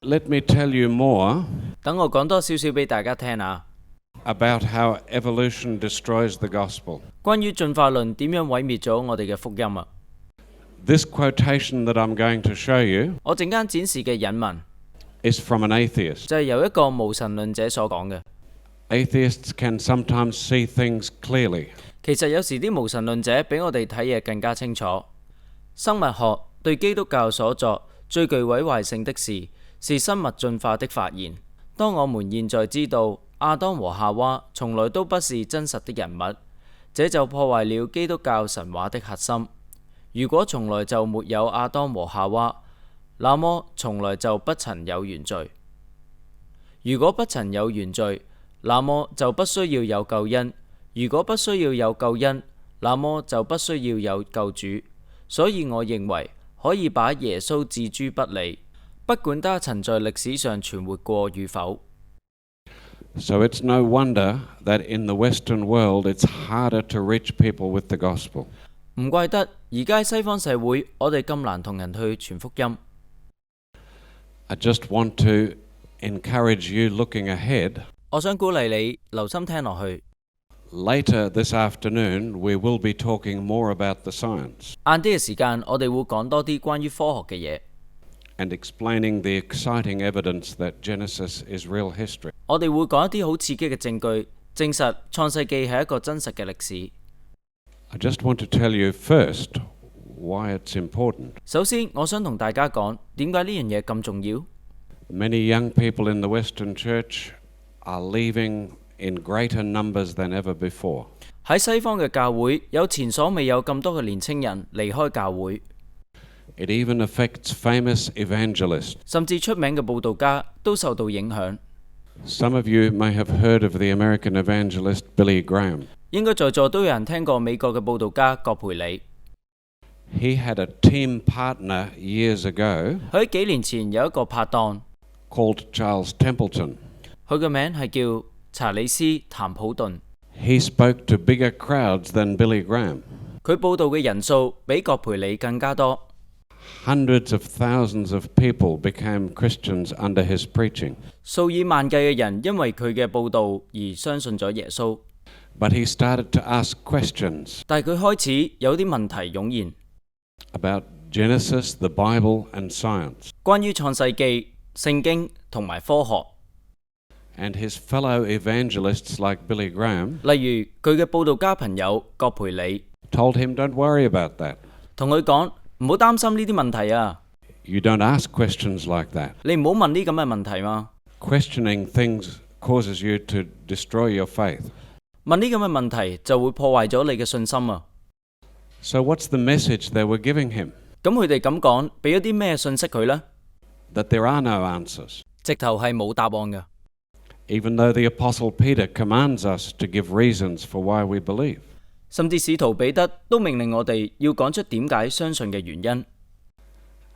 Let me tell you more 等我講多少少俾大家聽下， about how evolution destroys the gospel. 關於進化論點樣毀滅咗我哋嘅福音啊！ This quotation that I'm going to show you 我陣間展示嘅引文 is from an atheist. 就係由一個無神論者所講嘅。 Atheists can sometimes see things clearly. 其實有時啲無神論者比我哋睇嘢更加清楚。生物學對基督教所作最具毀壞性的事，是生物進化的發現。當我們現在知道亞當和夏娃從來都不是真實的人物，這就破壞了基督教神話的核心。如果從來就沒有亞當和夏娃，那麼從來就不曾有原罪。如果不曾有原罪，那麼就不需要有救恩。如果不需要有救恩，那麼就不需要有救主。所以我認為可以把耶穌置諸不理，不管他曾在歷史上存活過與否。So it's no wonder that in the Western world it's harder to reach people with the gospel. 唔怪得而家西方社會我哋咁難同人去傳福音。I just want to encourage you looking ahead. 我想鼓勵你留心聽落去。Later this afternoon, we will be talking more about the science 晏啲嘅時間，我哋會講多啲關於科學嘅嘢， and explaining the exciting evidence that Genesis is real history. 我哋會講一啲好刺激嘅證據，證實創世記係一個真實嘅歷史。I just want to tell you first why it's important. 首先，我想同大家講點解呢樣嘢咁重要。 Many young people in the Western Church are leaving in greater numbers than ever before. 喺西方嘅教會，有前所未有咁多嘅年青人離開教會， It even affects famous evangelists. 甚至出名嘅佈道家都受到影響。 Some of you may have heard of the American evangelist Billy Graham. 應該在座都有人聽過美國嘅佈道家葛培理。 He had a team partner years ago 佢喺幾年前有一個拍檔， called Charles Templeton. 佢嘅名係叫查理斯·譚普頓。 He spoke to bigger crowds than Billy Graham. 佢佈道嘅人數比葛培理更加多。 Hundreds of thousands of people became Christians under his preaching. 數以萬計嘅人因為佢嘅佈道而相信咗耶穌。 But he started to ask questions 但係佢開始有啲問題湧現， about Genesis, the Bible, and science. 關於創世記、聖經同埋科學。 And his fellow evangelists like Billy Graham 例如佢嘅佈道家朋友葛培理 told him, don't worry about that. 同佢講唔好擔心呢啲問題啊， You don't ask questions like that. 你唔好問呢咁嘅問題嘛。 Questioning things causes you to destroy your faith. 問呢咁嘅問題就會破壞咗你嘅信心啊。 So what's the message they were giving him? 咁佢哋咁講，俾咗啲咩信息佢呢？ That there are no answers. 直頭係冇答案嘅。 Even though the Apostle Peter commands us to give reasons for why we believe. 甚至使徒彼得都命令我哋要講出點解相信嘅原因。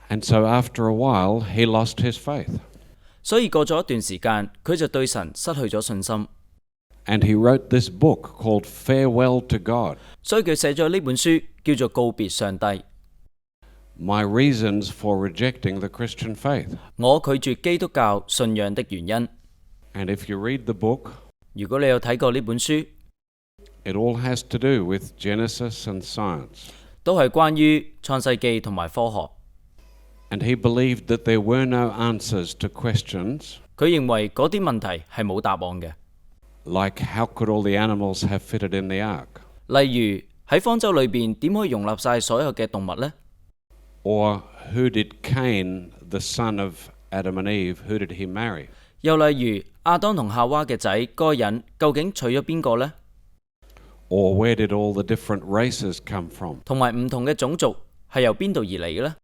And so after a while, he lost his faith. 所以過咗一段時間，佢就對神失去咗信心。 And he wrote this book called Farewell to God. 所以佢寫咗呢本書叫做《告別上帝》。 My reasons for rejecting the Christian faith. 我拒絕基督教信仰的原因。 And if you read the book, 如果你有睇過呢本書， it all has to do with Genesis and science. 都係關於創世記同埋科學。 And he believed that there were no answers to questions 佢認為嗰啲問題係冇答案嘅， like how could all the animals have fitted in the ark? 例如喺方舟裏邊點可以容納晒所有嘅動物呢？ Or who did Cain, the son of Adam and Eve, who did he marry? 又例如亞當同夏娃嘅仔該隱究竟娶咗邊個呢？ Or where did all the different races come from? 同埋唔同嘅種族係由邊度而嚟嘅呢？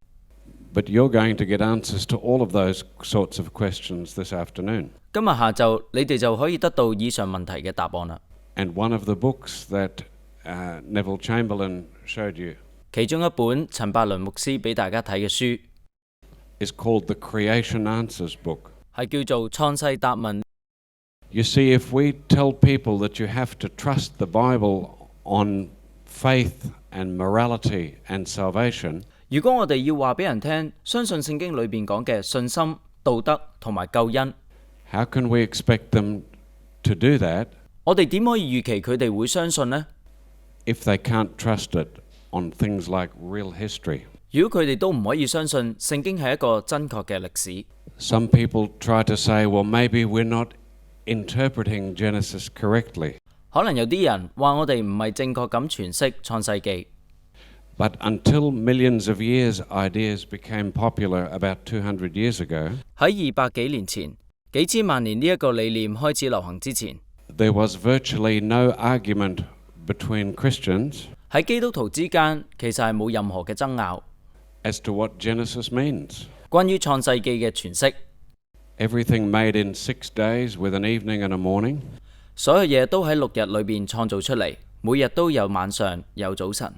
But you're going to get answers to all of those sorts of questions this afternoon. 今日下晝你哋就可以得到以上問題嘅答案啦。 And one of the books that Neville Chamberlain showed you 其中一本陳伯倫牧師俾大家睇嘅書 is called the Creation Answers book. 係叫做《創世答問》。 You see, if we tell people that you have to trust the Bible on faith and morality and salvation, 如果我哋要話俾人聽，相信聖經裏邊講嘅信心、道德同埋救恩。How can we expect them to do that 我哋點可以預期佢哋會相信呢？ if they can't trust it on things like real history? 如果佢哋都唔可以相信聖經係一個真確嘅歷史。 Some people try to say, well, maybe we're not interpreting Genesis correctly. 可能有啲人話我哋唔係正確咁詮釋創世記。 But until millions of years, ideas became popular about 200 years ago, 喺200幾年前，幾千萬年呢一個理念開始流行之前， there was virtually no argument between Christians 喺基督徒之間其實係冇任何嘅爭拗 as to what Genesis means. 關於創世記嘅詮釋。 Everything made in 6 days with an evening and a morning. 所有嘢都喺6日裏邊創造出嚟，每日都有晚上有早晨。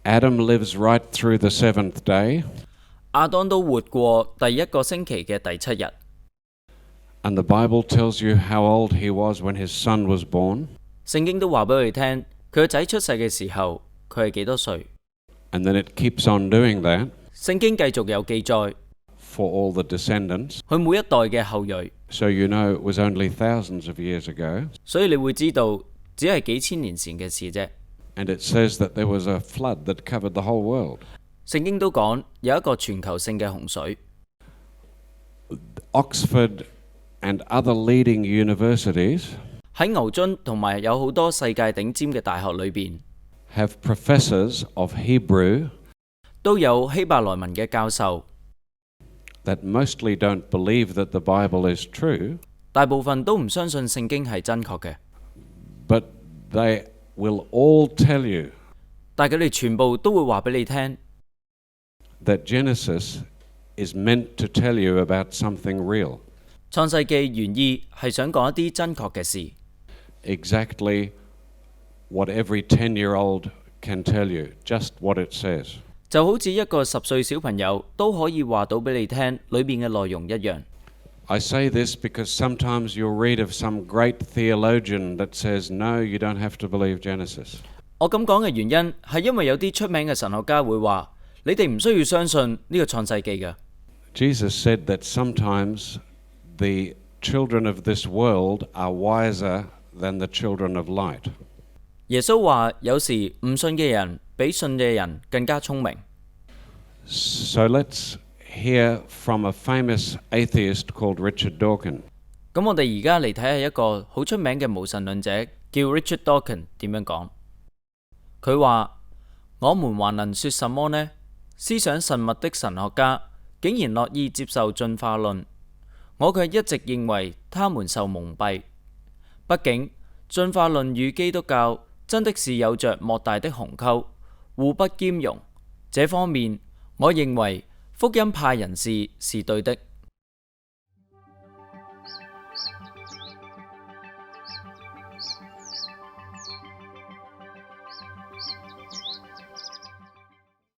Adam lives right through the 7th day, 亞當都活過第一個星期嘅第7日。 and the Bible tells you how old he was when his son was born, 聖經都話俾佢哋聽，佢個仔出世嘅時候，佢係幾多歲？ and then it keeps on doing that 聖經繼續有記載， for all the descendants. 佢每一代嘅後裔， So you know it was only thousands of years ago, 所以你會知道，只係幾千年前嘅事啫。 and it says that there was a flood that covered the whole world. 聖經都講有一個全球性嘅洪水。 Oxford and other leading universities 喺牛津同埋有好多世界頂尖嘅大學裏邊， have professors of Hebrew 都有希伯來文嘅教授， that mostly don't believe that the Bible is true, 大部分都唔相信聖經係真確嘅， but they will all tell you 但佢哋全部都會話俾你聽， that Genesis is meant to tell you about something real, 創世記原意係想講一啲真確嘅事， exactly what every 10-year-old can tell you, just what it says. 就好似一個10歲小朋友都可以話到俾你聽裏面嘅內容一樣。 I say this because sometimes you'll read of some great theologian that says, no, you don't have to believe Genesis. 我咁講嘅原因係因為有啲出名嘅神學家會話，你哋唔需要相信呢個創世記嘅。 Jesus said that sometimes the children of this world are wiser than the children of light. 耶穌話有時唔信嘅人比信嘅人更加聰明。 So let's hear from a famous atheist called Richard Dawkins. 咁我哋而家嚟睇下一個好出名嘅無神論者叫 Richard Dawkins 點樣講。佢話：我們還能說什麼呢？思想神物的神學家竟然樂意接受進化論，我卻一直認為他們受蒙蔽。畢竟進化論與基督教真的是有着莫大的鴻溝，互不兼容。這方面，我認為福音派人士是對的。